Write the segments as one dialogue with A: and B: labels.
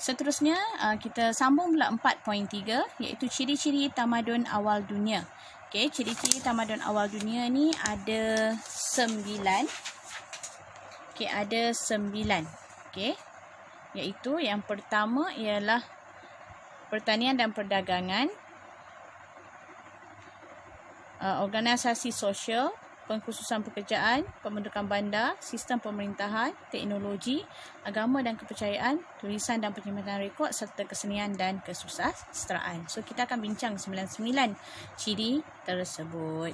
A: Seterusnya, kita sambung pula 4.3, iaitu ciri-ciri tamadun awal dunia. Okey, ciri-ciri tamadun awal dunia ni ada 9. Okey, ada 9. Okey, iaitu yang pertama ialah pertanian dan perdagangan, organisasi sosial, pengkhususan pekerjaan, pembentukan bandar, sistem pemerintahan, teknologi, agama dan kepercayaan, tulisan dan penyimpanan rekod serta kesenian dan kesusastraan. So, kita akan bincang 99 ciri tersebut.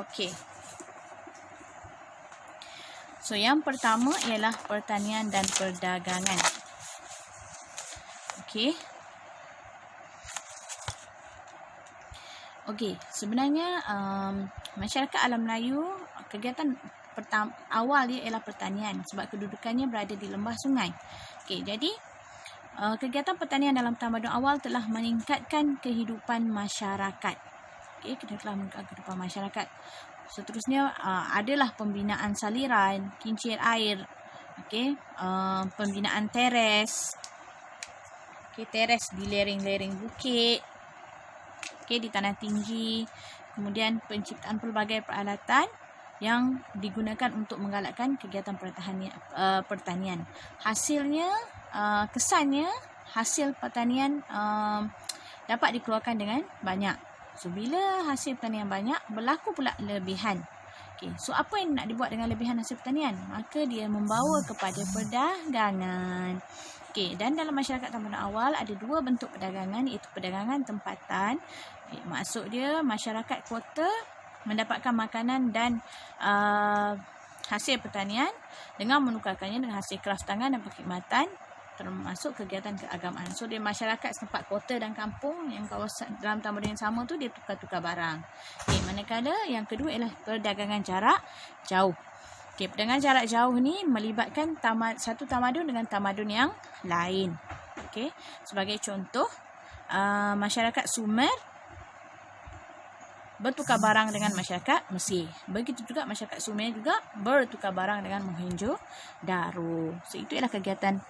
A: Okey. So, yang pertama ialah pertanian dan perdagangan. Okey. Okey, sebenarnya masyarakat alam Melayu, kegiatan awal dia ialah pertanian sebab kedudukannya berada di lembah sungai. Okey, jadi kegiatan pertanian dalam tamadun awal telah meningkatkan kehidupan masyarakat. Okey, kita telah meningkatkan kehidupan masyarakat. Seterusnya adalah pembinaan saliran, kincir air, okey, pembinaan teres. Okey, teres di lereng-lereng bukit. Di tanah tinggi, kemudian penciptaan pelbagai peralatan yang digunakan untuk menggalakkan kegiatan pertanian. Hasilnya, kesannya, hasil pertanian dapat dikeluarkan dengan banyak. So, bila hasil pertanian banyak, berlaku pula lebihan. Okay, so apa yang nak dibuat dengan lebihan hasil pertanian? Maka dia membawa kepada perdagangan. Okey, dan dalam masyarakat tamadun awal ada dua bentuk perdagangan, iaitu perdagangan tempatan. Maksud dia masyarakat kota mendapatkan makanan dan hasil pertanian dengan menukarkannya dengan hasil kraf tangan dan perkhidmatan, termasuk kegiatan keagamaan. So, dia masyarakat setempat kota dan kampung yang kawasan dalam tamadun yang sama tu dia tukar-tukar barang. Okay, manakala yang kedua ialah perdagangan jarak jauh. Okay, perdagangan jarak jauh ni melibatkan satu tamadun dengan tamadun yang lain. Okay, sebagai contoh, masyarakat Sumer bertukar barang dengan masyarakat Mesir. Begitu juga masyarakat Sumer juga bertukar barang dengan Mohenjo-daro. So, itu ialah kegiatan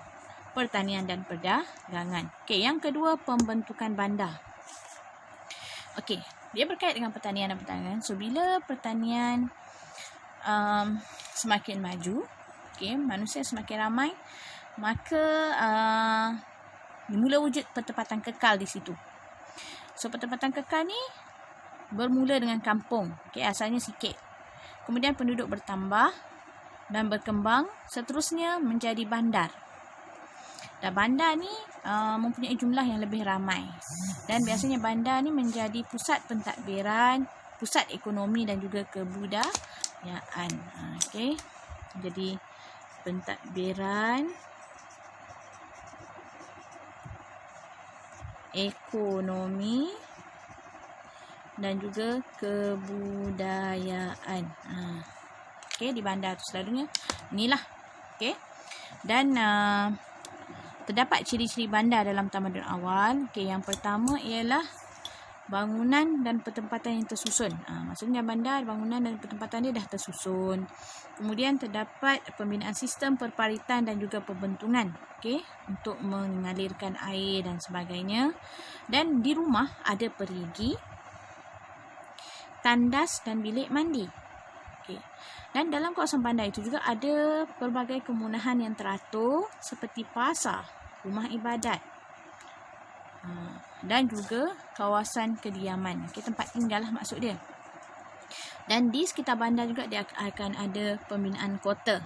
A: pertanian dan perdagangan. Okay, yang kedua, pembentukan bandar. Okay, dia berkait dengan pertanian dan perdagangan. So, bila pertanian semakin maju, okay, manusia semakin ramai, maka mula wujud pertempatan kekal di situ. So, pertempatan kekal ni bermula dengan kampung. Okay, asalnya sikit. Kemudian penduduk bertambah dan berkembang, seterusnya menjadi bandar. Dan bandar ni mempunyai jumlah yang lebih ramai. Dan biasanya bandar ni menjadi pusat pentadbiran, pusat ekonomi dan juga kebudayaan. Okey. Jadi pentadbiran, ekonomi dan juga kebudayaan. Okey, di bandar tu selalunya inilah. Okey. Dan terdapat ciri-ciri bandar dalam tamadun awal. Okey, yang pertama ialah bangunan dan pertempatan yang tersusun. Maksudnya bandar, bangunan dan pertempatan dia dah tersusun. Kemudian terdapat pembinaan sistem perparitan dan juga pembentungan, okey, untuk mengalirkan air dan sebagainya. Dan di rumah ada perigi, tandas dan bilik mandi. Okey. Dan dalam kawasan bandar itu juga ada pelbagai kemudahan yang teratur seperti pasar, rumah ibadat, dan juga kawasan kediaman. Okay, tempat tinggal lah maksud dia. Dan di sekitar bandar juga dia akan ada pembinaan kota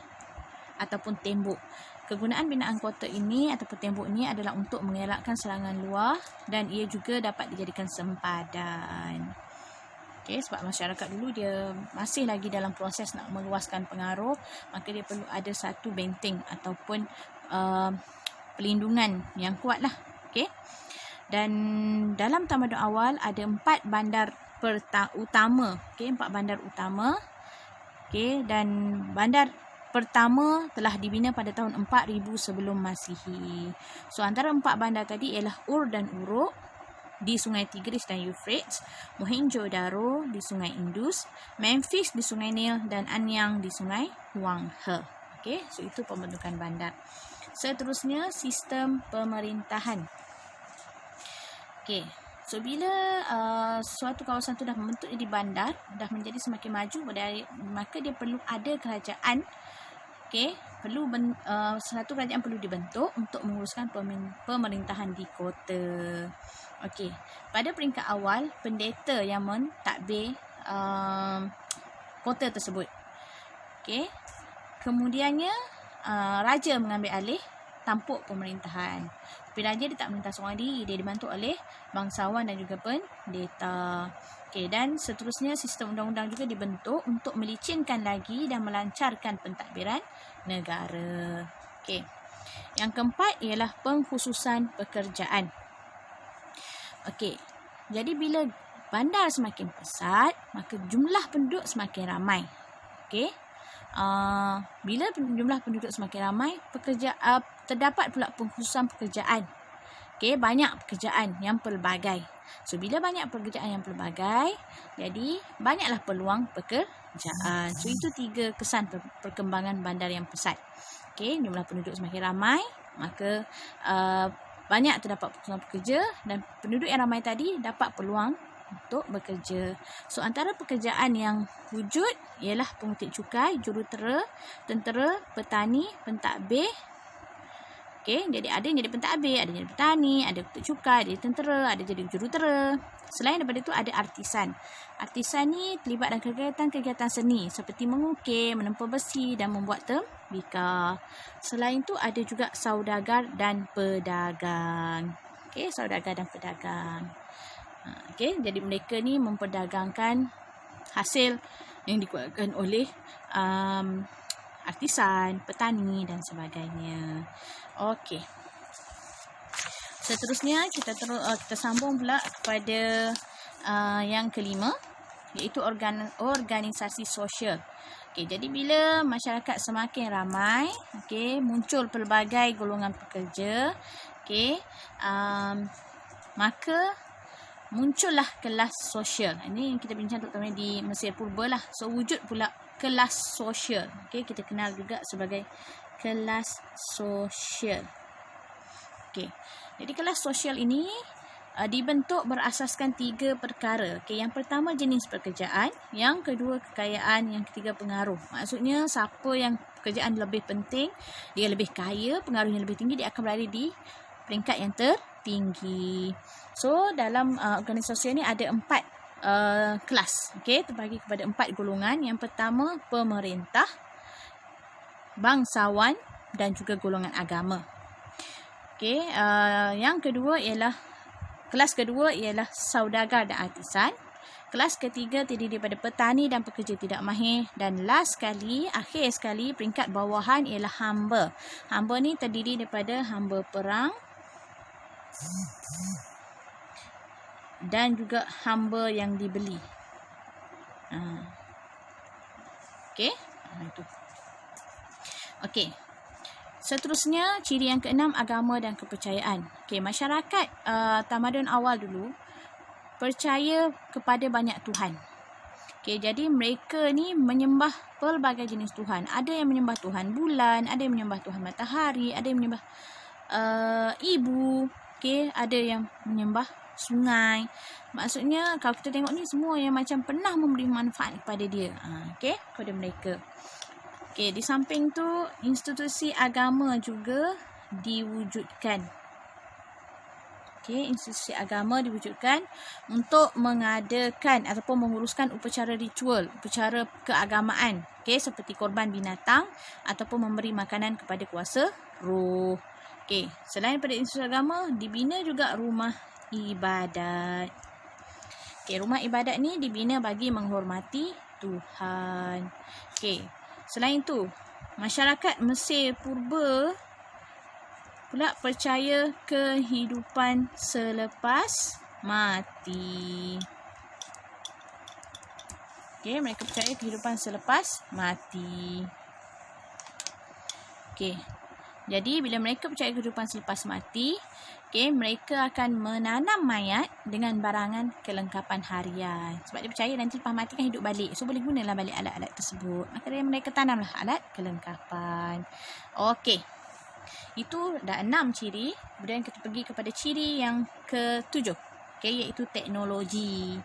A: ataupun tembok. Kegunaan binaan kota ini ataupun tembok ini adalah untuk mengelakkan serangan luar dan ia juga dapat dijadikan sempadan. Okay, sebab masyarakat dulu dia masih lagi dalam proses nak meluaskan pengaruh, maka dia perlu ada satu benteng ataupun pelindungan yang kuat lah. Okay. Dan dalam tamadun awal ada 4 bandar utama. Okay, 4 bandar utama. Okay, dan bandar pertama telah dibina pada tahun 4000 sebelum Masihi. So, antara 4 bandar tadi ialah Ur dan Uruk di Sungai Tigris dan Euphrates, Mohenjo-daro di Sungai Indus, Memphis di Sungai Nil, dan Anyang di Sungai Huanghe. Okey, so itu pembentukan bandar. Seterusnya sistem pemerintahan. Okey. So bila suatu kawasan tu dah membentuk jadi bandar, dah menjadi semakin maju, maka dia perlu ada kerajaan. Okey, satu kerajaan perlu dibentuk untuk menguruskan pemerintahan di kota. Okey, pada peringkat awal pendeta yang mentadbir kota tersebut. Okey, kemudiannya raja mengambil alih tampuk pemerintahan. Tapi raja dia tak merintah seorang diri, dia dibantu oleh bangsawan dan juga pendeta. Okey, dan seterusnya sistem undang-undang juga dibentuk untuk melicinkan lagi dan melancarkan pentadbiran negara. Okey. Yang keempat ialah pengkhususan pekerjaan. Okey. Jadi bila bandar semakin pesat, maka jumlah penduduk semakin ramai. Okey. Bila jumlah penduduk semakin ramai, terdapat pula pengkhususan pekerjaan. Okey, banyak pekerjaan yang pelbagai. So bila banyak pekerjaan yang pelbagai, jadi banyaklah peluang pekerjaan. So itu 3 kesan perkembangan bandar yang pesat. Okey, jumlah penduduk semakin ramai, maka banyak terdapat pengkhususan pekerja, dan penduduk yang ramai tadi dapat peluang untuk bekerja. So antara pekerjaan yang wujud ialah pemungut cukai, jurutera, tentera, petani, pentadbir. Okey, jadi ada yang jadi pentadbir, ada yang jadi petani, ada pemungut cukai, ada tentera, ada jadi jurutera. Selain daripada itu ada artisan. Artisan ni terlibat dalam kegiatan-kegiatan seni seperti mengukir, menempa besi dan membuat tembikar. Selain itu ada juga saudagar dan pedagang. Okey, saudagar dan pedagang. Okey, jadi mereka ni memperdagangkan hasil yang dikeluarkan oleh artisan, petani dan sebagainya. Okey. Seterusnya kita sambung pula kepada yang kelima, iaitu organisasi sosial. Okey, jadi bila masyarakat semakin ramai, okey, muncul pelbagai golongan pekerja, okey, maka muncullah kelas sosial. Ini kita bincang terutama di Mesir Purba lah. So wujud pula kelas sosial. Okey, kita kenal juga sebagai kelas sosial. Okey. Jadi kelas sosial ini dibentuk berasaskan 3 perkara. Okey, yang pertama jenis pekerjaan, yang kedua kekayaan, yang ketiga pengaruh. Maksudnya siapa yang pekerjaan lebih penting, dia lebih kaya, pengaruhnya lebih tinggi, dia akan berada di peringkat yang tertinggi. So dalam organisasi ini ada 4 kelas. Okey, terbagi kepada 4 golongan. Yang pertama pemerintah, bangsawan dan juga golongan agama. Okey, yang kedua ialah kelas kedua ialah saudagar dan artisan. Kelas ketiga terdiri daripada petani dan pekerja tidak mahir, dan akhir sekali peringkat bawahan ialah hamba. Hamba ni terdiri daripada hamba perang dan juga hamba yang dibeli. Okey, itu. Okey. Seterusnya, ciri yang keenam, agama dan kepercayaan. Okey, masyarakat tamadun awal dulu percaya kepada banyak Tuhan. Okey, jadi mereka ni menyembah pelbagai jenis Tuhan. Ada yang menyembah Tuhan bulan, ada yang menyembah Tuhan matahari, ada yang menyembah ibu. Okey, ada yang menyembah sungai. Maksudnya kalau kita tengok ni semua yang macam pernah memberi manfaat kepada dia. Okey, kepada mereka. Okey, di samping tu institusi agama juga diwujudkan. Okey, institusi agama diwujudkan untuk mengadakan ataupun menguruskan upacara ritual, upacara keagamaan. Okey, seperti korban binatang ataupun memberi makanan kepada kuasa roh. Okey, selain daripada institusi agama, dibina juga rumah ibadat. Okey, rumah ibadat ni dibina bagi menghormati Tuhan. Okey. Selain itu, masyarakat Mesir Purba pula percaya kehidupan selepas mati. Okey, mereka percaya kehidupan selepas mati. Okey. Jadi bila mereka percaya kehidupan selepas mati, mereka akan menanam mayat dengan barangan kelengkapan harian. Sebab dia percaya nanti lepas mati kan hidup balik. So boleh gunalah balik alat-alat tersebut. Maka mereka tanamlah alat kelengkapan. Okey. Itu dah 6 ciri. Kemudian kita pergi kepada ciri yang ke-7. Iaitu teknologi.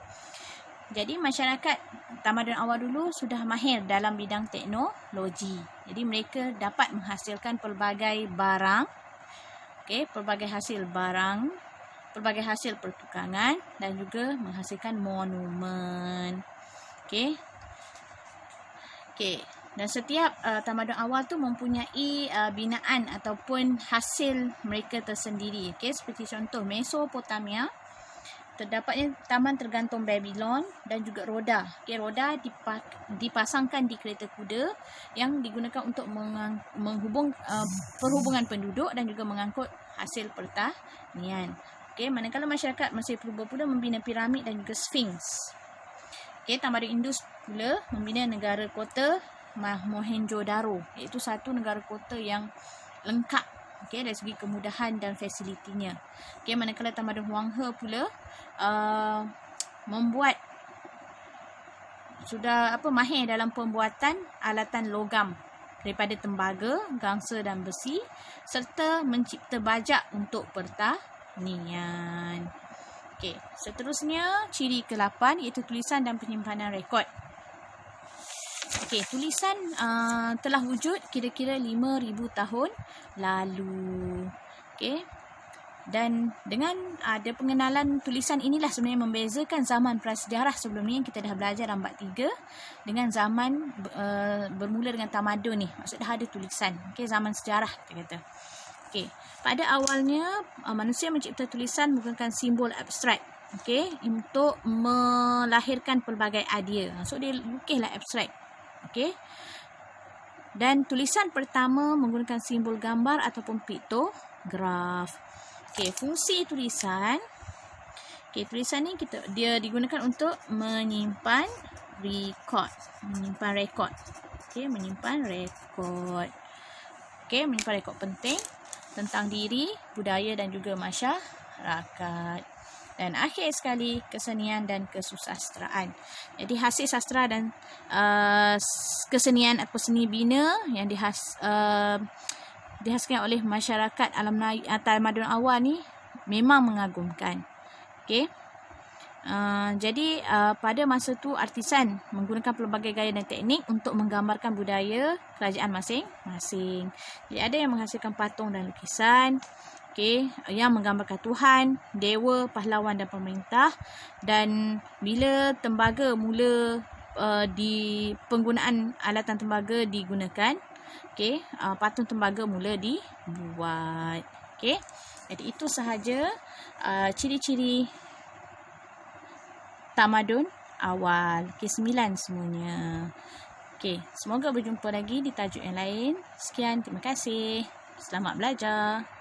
A: Jadi masyarakat tamadun awal dulu sudah mahir dalam bidang teknologi. Jadi mereka dapat menghasilkan pelbagai barang, pelbagai hasil barang, pelbagai hasil pertukangan dan juga menghasilkan monumen. Dan setiap tamadun awal tu mempunyai binaan ataupun hasil mereka tersendiri. Seperti contoh Mesopotamia, terdapatnya taman tergantung Babylon dan juga roda. Roda dipasangkan di kereta kuda yang digunakan untuk menghubung perhubungan penduduk dan juga mengangkut hasil pertanian. Manakala masyarakat Mesir Purba pula membina piramid dan juga Sphinx. Tamadun Indus pula membina negara kota Mohenjo-daro, iaitu satu negara kota yang lengkap dari segi kemudahan dan fasilitinya. Manakala tamadun Huang He pula mahir dalam pembuatan alatan logam daripada tembaga, gangsa dan besi serta mencipta bajak untuk pertanian. Seterusnya ciri ke-8 iaitu tulisan dan penyimpanan rekod. Tulisan telah wujud kira-kira 5,000 tahun lalu. Dan dengan ada pengenalan tulisan inilah sebenarnya membezakan zaman prasejarah sebelum ni yang kita dah belajar dalam bab 3 dengan zaman bermula dengan tamadun ni. Maksudnya dah ada tulisan. Zaman sejarah kita kata. Pada awalnya manusia mencipta tulisan menggunakan simbol abstrak. Untuk melahirkan pelbagai idea. So dia lukislah abstrak. Dan tulisan pertama menggunakan simbol gambar ataupun piktograf. Fungsi tulisan. Tulisan ni dia digunakan untuk menyimpan rekod. Menyimpan rekod penting tentang diri, budaya dan juga masyarakat. Dan akhir sekali, kesenian dan kesusastraan. Jadi hasil sastra dan kesenian atau seni bina yang dihasilkan oleh masyarakat alam Melayu tamadun awal ni memang mengagumkan. Jadi pada masa tu artisan menggunakan pelbagai gaya dan teknik untuk menggambarkan budaya kerajaan masing-masing. Jadi ada yang menghasilkan patung dan lukisan, yang menggambarkan Tuhan, dewa, pahlawan dan pemerintah. Dan bila tembaga mula di penggunaan alatan tembaga digunakan, patung tembaga mula dibuat. Jadi itu sahaja ciri-ciri tamadun awal. 9 semuanya. Semoga berjumpa lagi di tajuk yang lain. Sekian, terima kasih. Selamat belajar.